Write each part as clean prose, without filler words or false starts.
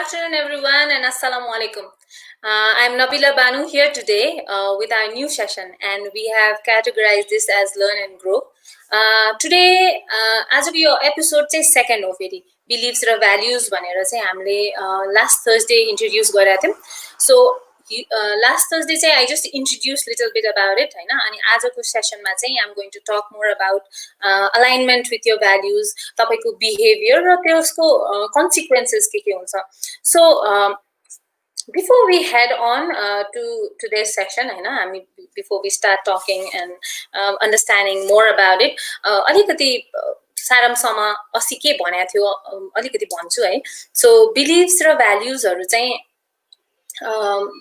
afternoon, everyone, and Assalamu alaikum. I'm Nabila Banu here today with our new session, and we have categorized this as Learn and Grow. Today, as of your episode, say second of it, beliefs or values, last Thursday introduced Goratim. So, last Thursday, I just introduced a little bit about it. And as a session, I'm going to talk more about alignment with your values, तपाईँको behavior र त्यसको consequences के हुन्छ. So before we head on to today's session, before we start talking and understanding more about it, अलिकति सारांशमा अस्ति के भनेको थियो अलिकति भन्छु है. So beliefs र values-हरु चाहिँ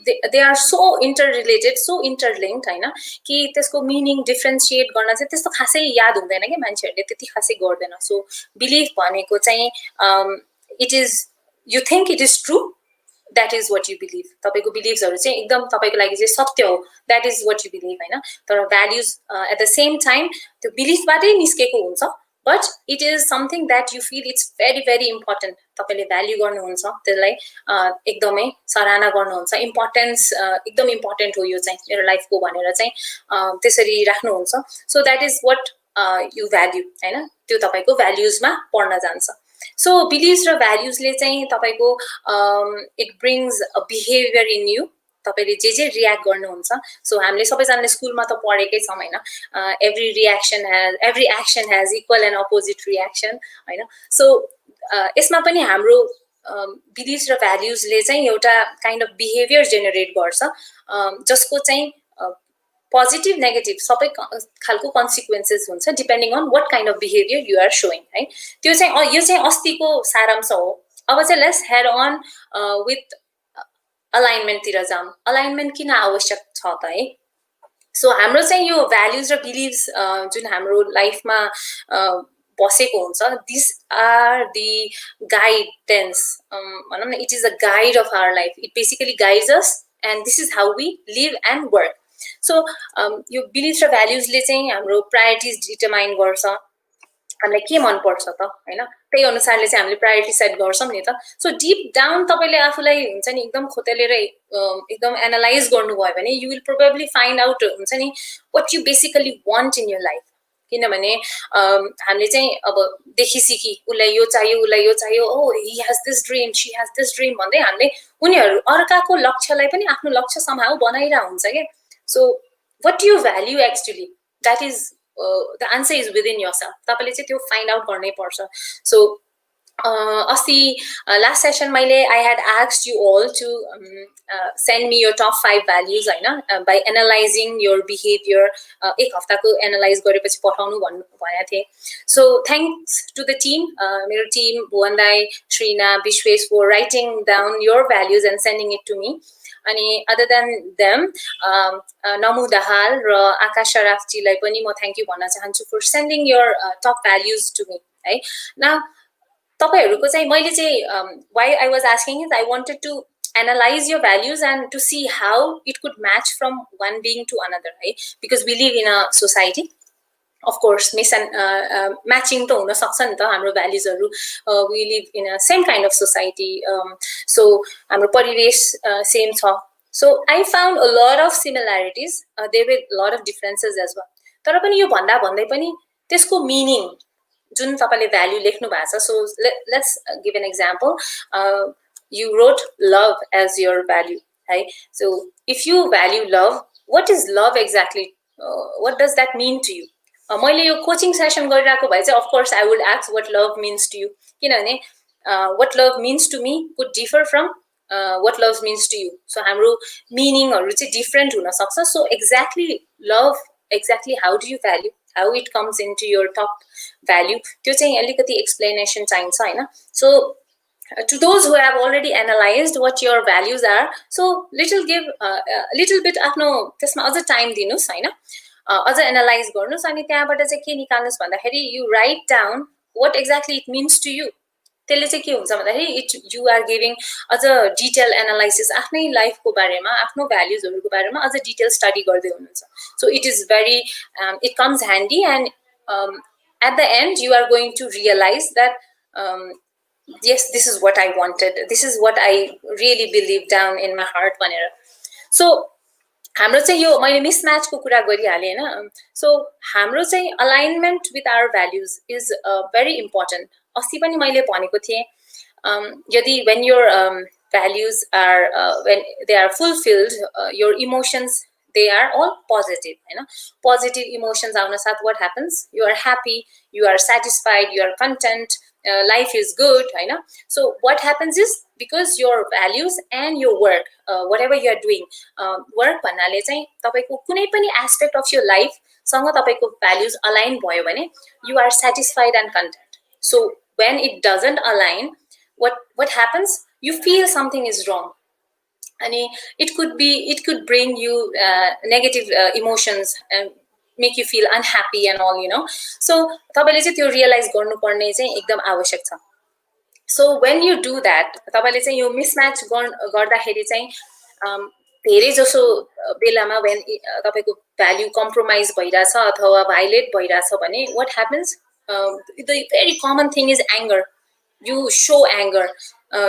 they are so interrelated, so interlinked, हैन कि त्यसको meaning differentiate गर्न चाहिँ त्यस्तो खासै याद हुँदैन के मान्छेहरुले त्यति खासै गर्दैन. So belief भनेको चाहिँ it is, you think it is true, that is what you believe. तपाईको beliefsहरु चाहिँ एकदम तपाईको लागि चाहिँ सत्य हो, that is what you believe, हैन. तर values at the same time त्यो belief बाटै निस्केको हुन्छ, but it is something that you feel it's very very important. तपाईले भ्याल्यु गर्नुहुन्छ, त्यसलाई एकदमै सराहना गर्नुहुन्छ, इम्पोर्टेन्स एकदम इम्पोर्टेन्ट हो यो चाहिँ मेरो लाइफको भनेर चाहिँ त्यसरी राख्नुहुन्छ. So that is what you value, हैन. त्यो तपाईको भ्याल्युजमा पर्न जान्छ. So beliefs र valuesले चाहिँ तपाईको it brings a behavior in you. तपाईले जे रियाक्ट गर्नुहुन्छ. So हामीले सबैजनाले स्कुलमा त पढेकै छौं हैन. Every action has equal and opposite reaction, हैन. So यसमा पनि हाम्रो beliefs र valuesले चाहिँ एउटा kind of behavior generate गर्छ, जसको चाहिँ positive negative सबै खालको consequences हुन्छ depending on what kind of behavior you are showing, है. त्यो चाहिँ यो चाहिँ अस्तिको सारांश हो. अब चाहिँ let's head on with alignment तिर जाम. Alignment किन आवश्यक छ त है? So हाम्रो चाहिँ यो values र beliefs जुन हाम्रो लाइफमा बसेको हुन्छ, these are the guidance, भनौं न, it is a guide of our life. It basically guides us and this is how we live and work. So यो beliefs र values ले चाहिँ हाम्रो priorities determine गर्छ. हामीलाई के मन पर्छ त, हैन. त्यही अनुसारले चाहिँ हामीले प्रायोरिटी सेट गर्छौं नि त. सो डीप डाउन तपाईले आफुलाई हुन्छ नि एकदम खोतेलेर एकदम एनालाइज गर्नुभयो भने you will probably find out हुन्छ नि what you basically want in your life. किनभने हामीले चाहिँ अब देखि सिकी उलाई यो चाहियो, oh he has this dream, she has this dream भन्दै हामीले उनीहरु अर्काको लक्ष्यलाई पनि आफ्नो लक्ष्य somehow बनाइरा हुन्छ के. So what do you value actually? That is the answer is within yourself. तपाईले चाहिँ त्यो find out गर्नै पर्छ. So अस्ति last session I had asked you all to send me your top 5 values, हैन, by analyzing your behavior. एक हप्ताको analyse गरेपछि पठाउनु भनेको थिए. So thanks to the team, मेरो team भुवन दाइ, Shreena, Vishwesh for writing down your values and sending it to me. अनि other than them, Namu Dahal र आकाश शराफ जीलाई पनि म thank you भन्न चाहन्छु for sending your top values to me, है. Now तपाईहरुको चाहिँ मैले चाहिँ why I was asking is I wanted to analyze your values and to see how it could match from one being to another, है. Because we live in a society, of course matching त हुन सक्छ नि त हाम्रो भ्याल्युजहरु. We live in a same kind of society, so हाम्रो परिवेश same छ. So I found a lot of similarities, there were a lot of differences as well. तर पनि यो भन्दा भन्दै पनि त्यसको meaning जुन तपाईले भ्याल्यु लेख्नु भएको छ. So let's give an example. You wrote love as your value, right? So if you value love, what is love exactly? What does that mean to you? मैले यो कोचिङ सेसन गरिरहेको भए चाहिँ of course I would ask what love means to you. किनभने what love means to me could differ from what love means to you. So हाम्रो meaningहरु चाहिँ different हुन सक्छ. So exactly love, exactly how do you value, how it comes into your top value, त्यो चाहिँ अलिकति explanation चाहिन्छ, हैन. So to those who have already analyzed what your values are, so little bit आफ्नो त्यसमा अझ टाइम दिनुस्, हैन. अझ एनालाइज गर्नुस् अनि त्यहाँबाट चाहिँ के निकाल्नुस् भन्दाखेरि you write down what exactly it means to you. त्यसले चाहिँ के हुन्छ भन्दाखेरि you are giving अझ detailed analysis आफ्नै लाइफको बारेमा, आफ्नो भ्याल्युजहरुको बारेमा अझ detailed study गर्दै हुनुहुन्छ. So it is very it comes handy, and at the end you are going to realize that yes, this is what I wanted, this is what I really believe down in my heart भनेर. So हाम्रो चाहिँ यो मैले मिसम्याचको कुरा गरिहालेँ होइन. So हाम्रो चाहिँ alignment with our values is very important. अस्ति पनि मैले भनेको थिएँ यदि when your values are when they are fulfilled your emotions they are all positive, you know. Positive emotions आउन साथ what happens, you are happy, you are satisfied, you are content, life is good, you know. So what happens is because your values and your work, whatever you are doing, work भन्नाले चाहिँ तपाईको कुनै पनि aspect of your life सँग तपाईको values align भयो भने you are satisfied and content. So when it doesn't align, what happens, you feel something is wrong. And it could bring you negative emotions and make you feel unhappy and all, you know. So तपाईले चाहिँ त्यो realise गर्नुपर्ने चाहिँ एकदम आवश्यक छ. So when you do that, तपाईले चाहिँ यो मिसम्याच गर्दाखेरि चाहिँ धेरै जसो बेलामा when तपाईको भ्याल्यु कम्प्रोमाइज भइराछ अथवा भाइलेट भइराछ भने what happens, the very common thing is anger. You show anger,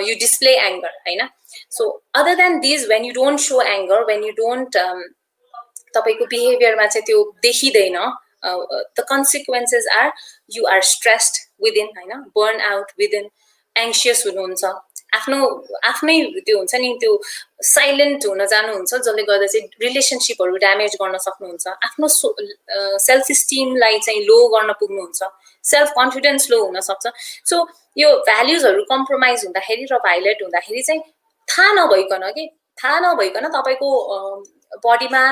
you display anger, होइन. So other than these, when you don't show anger, when you don't तपाईको बिहेभियरमा चाहिँ त्यो देखिदैन, the consequences are you are stressed within, होइन, burn out within, anxious हुनुहुन्छ, आफ्नै त्यो हुन्छ नि त्यो साइलेन्ट हुन जानुहुन्छ जसले गर्दा चाहिँ रिलेसनसिपहरू ड्यामेज गर्न सक्नुहुन्छ, आफ्नो सेल्फ स्टिमलाई चाहिँ लो गर्न पुग्नुहुन्छ, सेल्फ कन्फिडेन्स लो हुन सक्छ. सो यो भ्याल्युजहरू कम्प्रोमाइज हुँदाखेरि र भाइलेट हुँदाखेरि चाहिँ थाहा नभइकन तपाईको बडीमा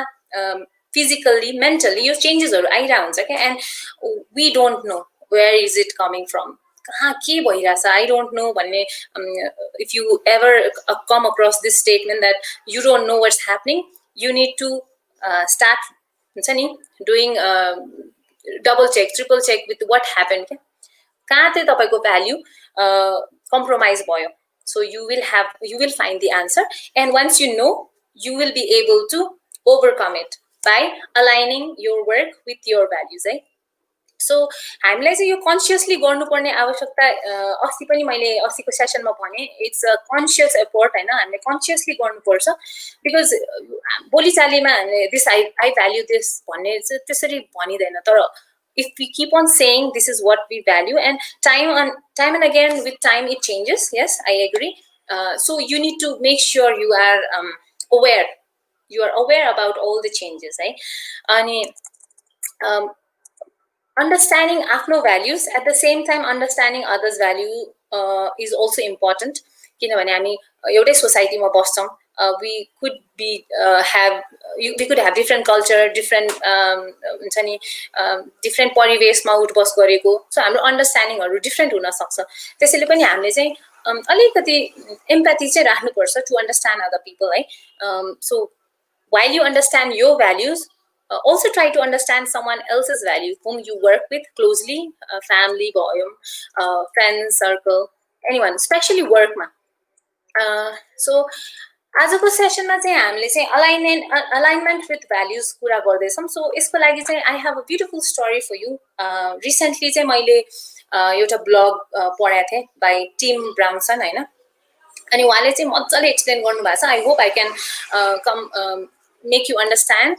फिजिकल्ली मेन्टली यो चेन्जेसहरू आइरहेको हुन्छ क्या. And we don't know where is it coming from, कहाँ के भइरहेछ, आई डोन्ट नो भन्ने. If you ever come across this statement that you don't know what's happening, you need to start हुन्छ नि doing double check triple check with what happen क्या, कहाँ चाहिँ तपाईँको भ्याल्यु कम्प्रोमाइज भयो. So you will find the answer, and once you know, you will be able to overcome it by aligning your work with your values, right? So हामीलाई चाहिँ यो consciously गर्नुपर्ने आवश्यकता, अस्ति पनि मैले अस्तिको सेसनमा भने इट्स अ कन्सियस एफोर्ट, होइन. हामीले कन्सियसली गर्नुपर्छ बिकज बोलीचालीमा दिस आई भ्याल्यू दिस भन्ने चाहिँ त्यसरी भनिँदैन. तर if we keep on saying this is what we value, and time and again with time it changes, yes, I agree. So you need to make sure you are aware about all the changes, right? And understanding आफ्नो values at the same time understanding others value is also important. किनभने हामी एउटै सोसाइटीमा बस्छौँ, we could have different culture, different हुन्छ नि different परिवेशमा उठबस गरेको, सो हाम्रो अन्डरस्ट्यान्डिङहरू डिफ्रेन्ट हुन सक्छ. त्यसैले पनि हामीले चाहिँ अलिकति एम्प्याथी चाहिँ राख्नुपर्छ टु अन्डरस्ट्यान्ड अदर पिपल, है. So while you understand your values, also try to understand someone else's values whom you work with closely, family भयो, friends circle, anyone, especially work मा. सो आजको सेसनमा चाहिँ हामीले चाहिँ अलाइनमेन्ट विथ भ्याल्युज कुरा गर्दैछौँ. So यसको लागि चाहिँ I have a beautiful story for you. Recently चाहिँ मैले एउटा ब्लग पढाएको थिएँ बाई टिम ब्राउनसन, होइन. अनि उहाँले चाहिँ मजाले एक्सप्लेन गर्नुभएको छ. I hope I can com make you understand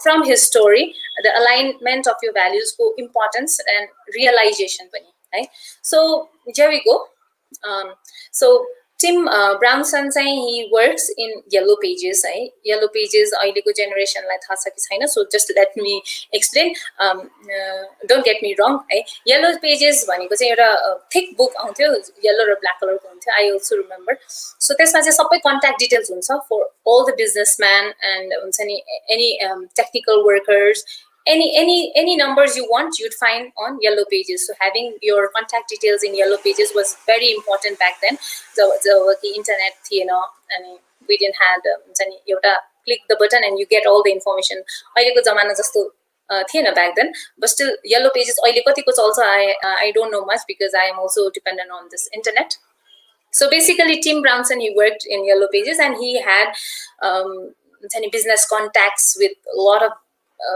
from his story the alignment of your values को importance and realization पनि, है. So here we go. So Tim Brownson चाहिँ he works in Yellow Pages, है. Yellow Pages अहिलेको जेनेरेसनलाई थाहा छ कि छैन, so just let me explain. Don't get me wrong, है. Yellow Pages भनेको चाहिँ एउटा thick book आउँथ्यो, yellow र black कलरको हुन्थ्यो, I also remember. So त्यसमा चाहिँ सबै contact details हुन्छ for all the businessmen and हुन्छ नि any technical workers, any numbers you want, you'd find on Yellow Pages. So having your contact details in Yellow Pages was very important back then. So the internet, you know, and we didn't have you click the button and you get all the information. अहिलेको जमाना जस्तो थिएन back then, but still Yellow Pages अहिले कतिको चल्छ I don't know much because I am also dependent on this internet. So basically Tim Brownson, he worked in Yellow Pages and he had business contacts with a lot of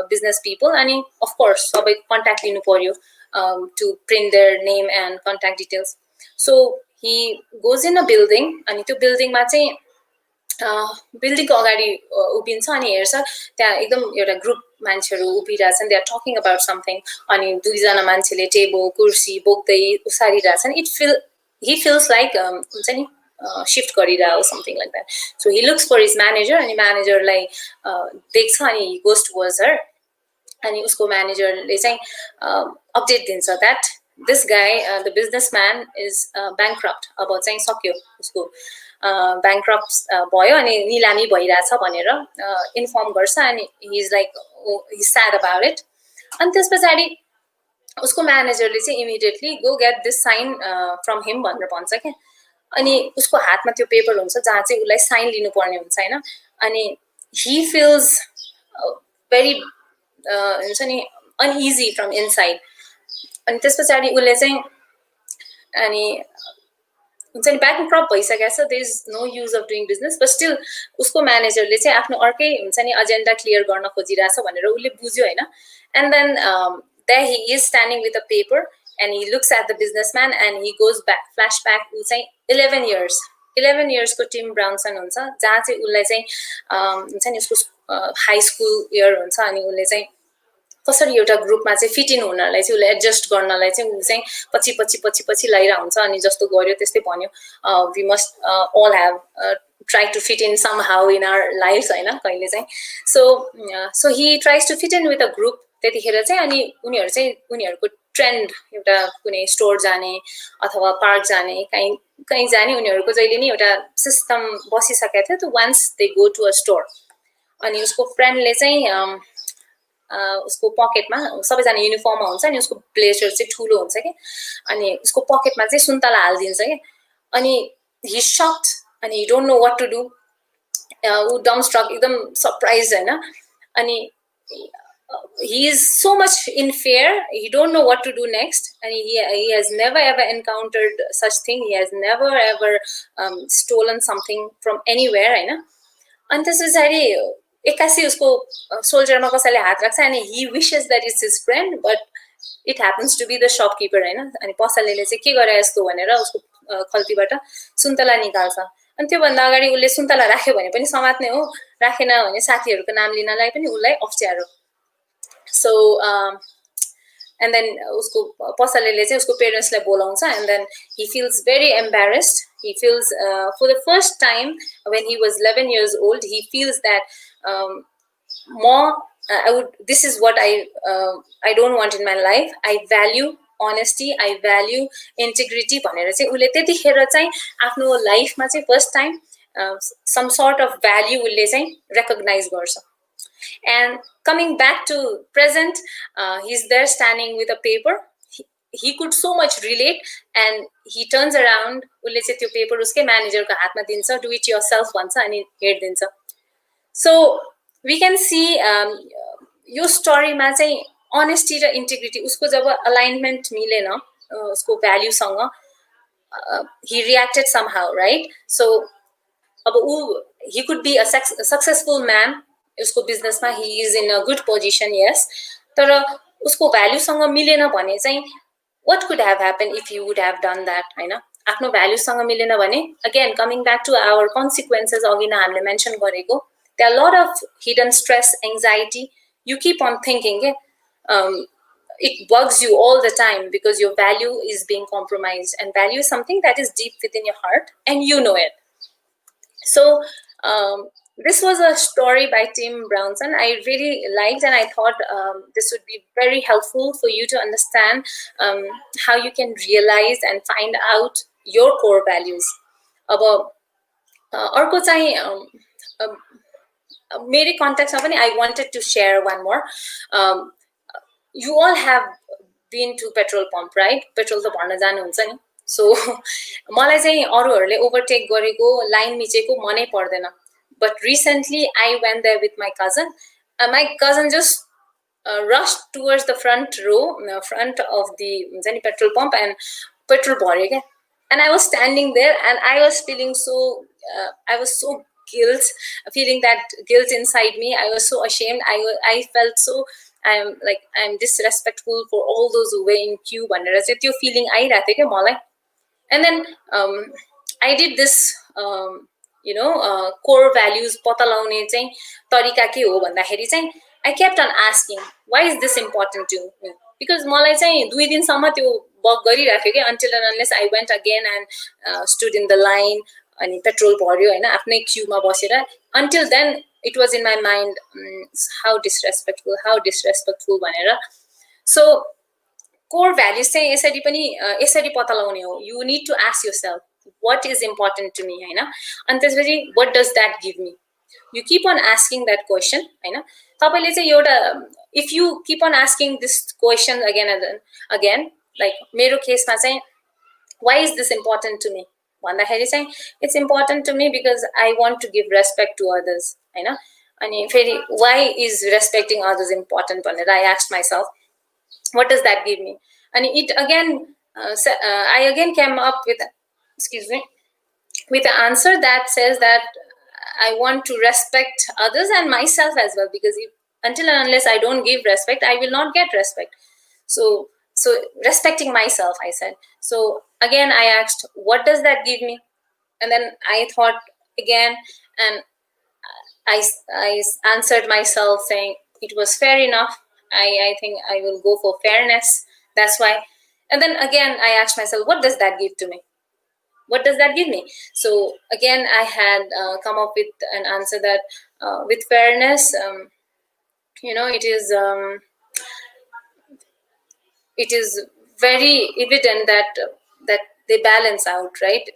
business people, and of course सबै contact लिनु पर्यो. to print their name and contact details. So he goes in a building अनि त्यो बिल्डिङमा चाहिँ बिल्डिङको अगाडि उभिन्छ अनि हेर्छ त्यहाँ एकदम एउटा ग्रुप मान्छेहरू उभिरहेछन् they are talking about something अनि दुईजना मान्छेले टेबल कुर्सी बोक्दै उसारिरहेछन् he feels like हुन्छ नि शिफ्ट गरिरहेको something like that so he looks for his manager अनि म्यानेजरलाई देख्छ अनि ही गोज टुवर्ड्स हर अनि उसको म्यानेजरले चाहिँ अपडेट दिन्छ that this guy the businessman is bankrupt अब चाहिँ सक्यो उसको ब्याङ्क्रप्ट भयो अनि निलामी भइरहेछ भनेर इन्फर्म गर्छ अनि he is like he sad about it अनि त्यस पछाडि उसको म्यानेजरले चाहिँ immediately go get this sign from him भनेर भन्छ क्या अनि उसको हातमा त्यो पेपर हुन्छ जहाँ चाहिँ उसलाई साइन लिनुपर्ने हुन्छ होइन अनि हि फिल्स भेरी हुन्छ नि अनइजी फ्रम इनसाइड अनि त्यस पछाडि उसले चाहिँ अनि हुन्छ नि ब्याङ्क्रप्ट भइसकेको छ there is no use of doing business but still उसको म्यानेजरले चाहिँ आफ्नो अर्कै हुन्छ नि एजेन्डा क्लियर गर्न खोजिरहेछ भनेर उसले बुझ्यो होइन and then there he is standing with a paper and he looks at the businessman and he goes back flashback उ चाहिँ 11 years को टिम ब्राउनसन हुन्छ जहाँ चाहिँ उसलाई चाहिँ हुन्छ नि उसको हाई स्कुल इयर हुन्छ अनि उसले चाहिँ कसरी एउटा ग्रुपमा चाहिँ फिट इन हुनलाई चाहिँ उसले एडजस्ट गर्नलाई चाहिँ उ चाहिँ पछि लगाइरहेको हुन्छ अनि जस्तो गर्यो त्यस्तै भन्यो we must all have try to fit in somehow in our lives होइन कहिले चाहिँ so he tries to fit in with a group त्यतिखेर चाहिँ अनि उनीहरू चाहिँ उनीहरूको ट्रेन्ड एउटा कुनै स्टोर जाने अथवा पार्क जाने कहीँ जाने उनीहरूको जहिले नि एउटा सिस्टम बसिसकेको थियो त once they go to a store अनि उसको फ्रेन्डले चाहिँ उसको पकेटमा सबैजना युनिफर्ममा हुन्छ अनि उसको ब्लेजर चाहिँ ठुलो हुन्छ क्या अनि उसको पकेटमा चाहिँ सुन्तला हालिदिन्छ क्या अनि हि सक्ड अनि he don't know what to do ऊ डम स्ट्रक एकदम सरप्राइज होइन अनि he is so much in fear he don't know what to do next and he has never ever encountered such thing he has never ever stolen something from anywhere होइन अनि त्यसपछि एक्कासी उसको सोल्जरमा कसैले हात राख्छ अनि he wishes that it's his friend but it happens to be the shopkeeper होइन अनि पसलेले चाहिँ के गरे यस्तो भनेर उसको खल्तीबाट सुन्तला निकाल्छ अनि त्योभन्दा अगाडि उसले सुन्तला राख्यो भने पनि समात्ने हो राखेन भने साथीहरूको नाम लिनलाई पनि उसलाई अप्ठ्यारो so and then usko pasalele chai usko parents lai bolauncha and then he feels very embarrassed he feels for the first time when he was 11 years old he feels that more this is what I don't want in my life I value honesty I value integrity bhanera chai ule त्यतिखेर चाहिँ आफ्नो लाइफमा चाहिँ first time some sort of value उसले चाहिँ recognize गर्छ and coming back to present he's there standing with a paper he could so much relate and he turns around उसले चाहिँ त्यो पेपर उसकै म्यानेजरको हातमा दिन्छ डु इट योरसेल्फ भन्छ अनि हेर्दिन्छ so we can see यो स्टोरीमा चाहिँ अनेस्टी र इन्टिग्रिटी उसको जब अलाइनमेन्ट मिलेन उसको भ्याल्युसँग he reacted somehow right so अब ऊ he could be a successful man उसको बिजनेसमा he is in a good position yes तर उसको भ्याल्युसँग मिलेन भने चाहिँ what could have happened if you would have done that हैन आफ्नो भ्याल्युसँग मिलेन भने again coming back to our consequences अघि नै हामीले मेन्सन गरेको there are a lot of hidden stress anxiety you keep on thinking it bugs you all the time because your value is being compromised and value is something that is deep within your heart and you know it so this was a story by Tim Brownson. I really liked and I thought this would be very helpful for you to understand how you can realize and find out your core values. अब अर्को चाहिँ मेरो कन्टेक्स्टमा पनि I wanted to share one more. You all have been to petrol pump, right? Petrol त भर्न जानुहुन्छ नि. So मलाई चाहिँ अरूहरूले ओभरटेक गरेको लाइन मिचेको मनै पर्दैन. But recently I went there with my cousin. My cousin just rushed towards the front front of the petrol pump and petrol bhare ke. And I was standing there and I was feeling I was so feeling that guilt inside me. I was so ashamed. I felt so I'm disrespectful for all those who were in queue भनेर चाहिँ त्यो feeling आइरहेको थियो क्या मलाई. And then I did this core values पत्ता लगाउने चाहिँ तरिका के हो भन्दाखेरि चाहिँ I kept on asking why is this important to me, because मलाई चाहिँ 2 दिनसम्म त्यो वर्क गरिराख्यो क्या, until and unless I went again and stood in the line अनि पेट्रोल भर्यो हैन आफ्नै क्यूमा बसेर. Until then it was in my mind, how disrespectful भनेर. So core values चाहिँ यसरी पनि यसरी पत्ता लगाउने हो. You need to ask yourself what is important to me हैन, अनि त्यसपछि what does that give me. You keep on asking that question हैन. तपाईले चाहिँ एउटा, if you keep on asking this question again and again, like मेरो केसमा चाहिँ why is this important to me भन्दाखेरि चाहिँ it's important to me because I want to give respect to others हैन. अनि फेरि why is respecting others important भनेर I asked myself what does that give me, and it again I again came up with with an answer that says that I want to respect others and myself as well, because until and unless I don't give respect, I will not get respect. So respecting myself, I said. So again I asked what does that give me, and then I thought again, and I answered myself saying it was fair enough. I think I will go for fairness. That's why. And then again, I asked myself, what does that give to me? What does that give me? So again, I had come up with an answer that with fairness, it is very evident that they balance out, right?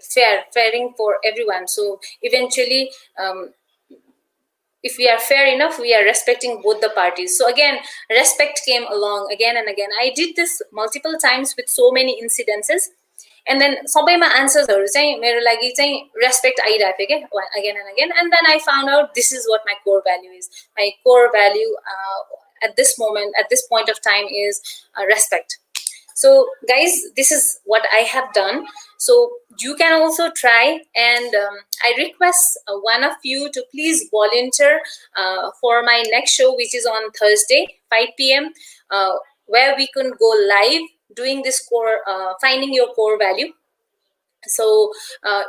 Fairing for everyone. So eventually, if we are fair enough, we are respecting both the parties. So again, respect came along again and again. I did this multiple times with so many incidences, and then सबैमा answersहरु चाहिँ मेरो लागि चाहिँ respect आइरहेको थियो के again and again. And then I found out this is what my core value is. My core value at this moment, at this point of time, is respect. So guys, this is what I have done. So you can also try, and I request one of you to please volunteer for my next show, which is on Thursday 5 p.m. Where we can go live doing this core, finding your core value. So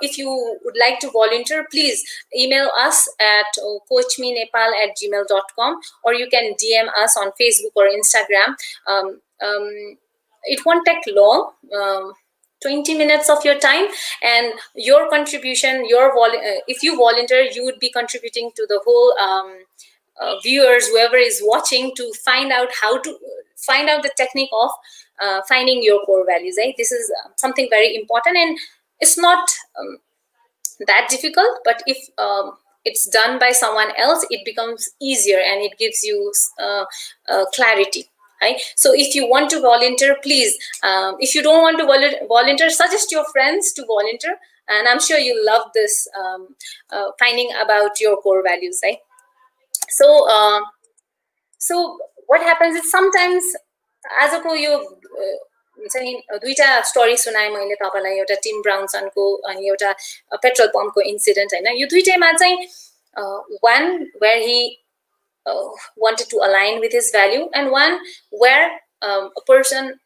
if you would like to volunteer, please email us at coachmenepal@gmail.com, or you can DM us on Facebook or Instagram. It won't take long, 20 minutes of your time, and your contribution, if you volunteer, you would be contributing to the whole viewers, whoever is watching, to find out how to find out the technique of finding your core values. Right? This is something very important, and it's not that difficult, but if it's done by someone else, it becomes easier and it gives you clarity. Right? So if you want to volunteer, please, if you don't want to volunteer, suggest your friends to volunteer, and I'm sure you love this finding about your core values. Right? So what happens is sometimes आजको यो चाहिँ दुईटा story सुनाए मैले तपाईलाई, एउटा team ब्राउनसनको अनि एउटा पेट्रोल पम्पको इन्सिडेन्ट हैन. यो दुईटैमा चाहिँ one where he wanted to align with his value, and one where a person,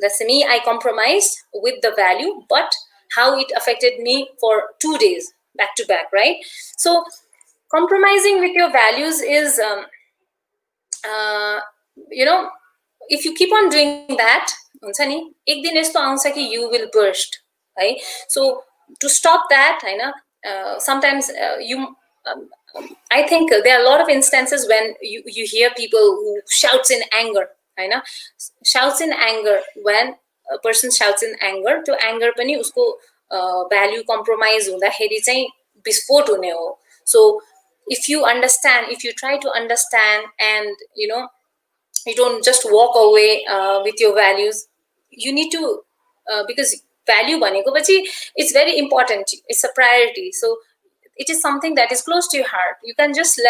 let's say me, I compromised with the value, but how it affected me for 2 days back to back, right? So compromising with your values is if you keep on doing that, हुन्छ नि एक दिन यस्तो आउँछ कि you will burst, right? So to stop that, sometimes I think there are a lot of instances when you hear people who shouts in anger, shouts in anger. When a person shouts in anger, to anger पनि उसको value compromise हुँदाखेरि चाहिँ विस्फोट हुने हो. So if you understand, if you try to understand, and you don't just walk away with your values, you need to because value भनेको पछि it's very important, it's a priority. So it is something that is close to your heart. You can just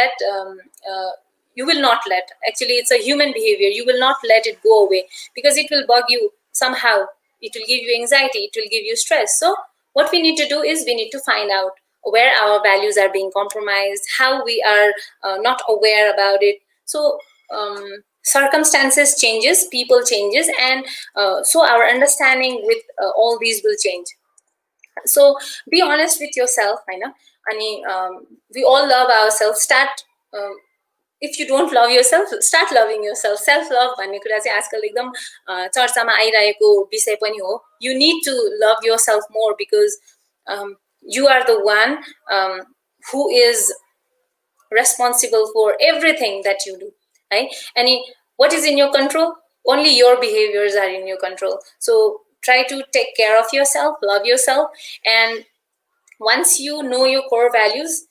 you will not let, actually it's a human behavior, you will not let it go away, because it will bug you somehow, it will give you anxiety, it will give you stress. So what we need to do is we need to find out where our values are being compromised, how we are not aware about it. So circumstances changes, people changes, and so our understanding with all these will change. So be honest with yourself, I know. We all love ourselves. Start if you don't love yourself, start loving yourself. Self love भन्ने कुरा चाहिँ आजकल एकदम चर्चामा आइरहेको विषय पनि हो. You need to love yourself more because you are the one who is responsible for everything that you do, right? And what is in your control? Only your behaviors are in your control. So try to take care of yourself, love yourself, and once you know your core values,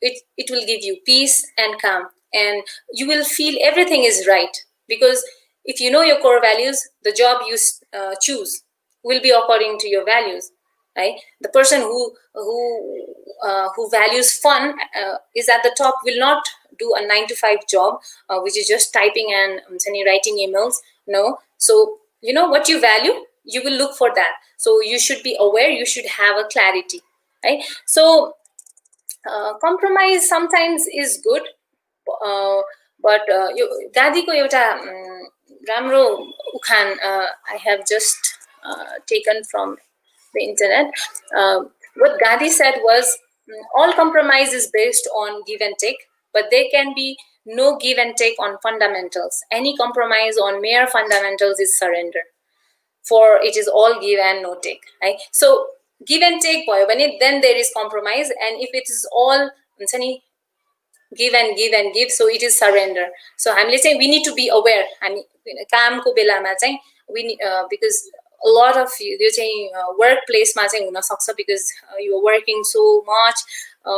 it will give you peace and calm, and you will feel everything is right. Because if you know your core values, the job you choose will be according to your values, right? The person who values fun is at the top will not do a 9 to 5 job, which is just typing and writing emails. No. So you know what you value, you will look for that. So you should be aware, you should have a clarity, right? So compromise sometimes is good, but Gadi ko euta ramro ukhan I have just taken from the internet. What Gandhi said was, all compromise is based on give and take, but there can be no give and take on fundamentals. Any compromise on mere fundamentals is surrender. For it is all give and no take, right? So give and take भयो भने then there is compromise, and if it is all हुन्छ नि give and give and give, so it is surrender. So हामीले चाहिँ we need to be aware. हामी कामको बेलामा चाहिँ we need, because a lot of यो चाहिँ workplace मा चाहिँ हुन सक्छ, because you are working so much,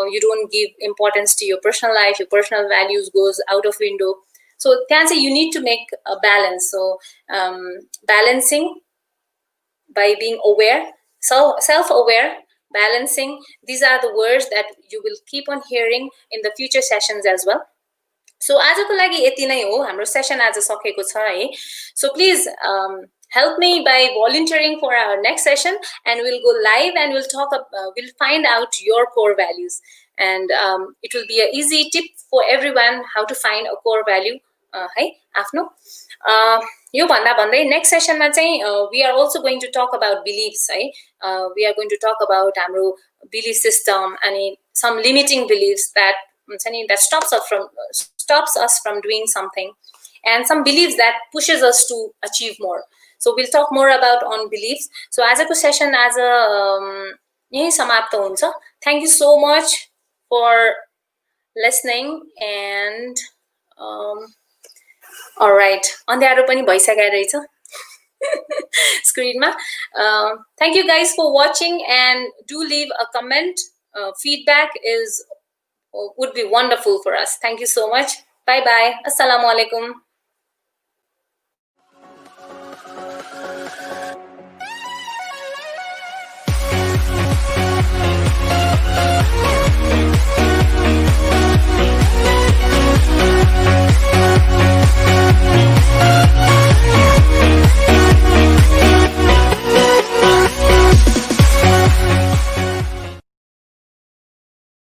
you don't give importance to your personal life, your personal values goes out of window. So त्यहाँ चाहिँ you need to make a balance. So balancing by being aware, self-aware, balancing, these are the words that you will keep on hearing in the future sessions as well. So आजको लागि यति नै हो, हाम्रो session आज सकेको छ है. So please help me by volunteering for our next session, and we'll go live and we'll talk we'll find out your core values, and it will be an easy tip for everyone how to find a core value है आफ्नो. यो भन्दा भन्दै next session मा चाहिँ we are also going to talk about beliefs है. We are going to talk about हाम्रो belief system and some limiting beliefs that stops us from doing something, and some beliefs that pushes us to achieve more. So we'll talk more about on beliefs. So आजको session आज यही समाप्त हुन्छ. Thank you so much for listening, and all right, अन्ध्यारो पनि भइसकेको रहेछ screen ma. Thank you guys for watching, and do leave a comment. Feedback would be wonderful for us. Thank you so much. Bye bye. Assalamu alaikum.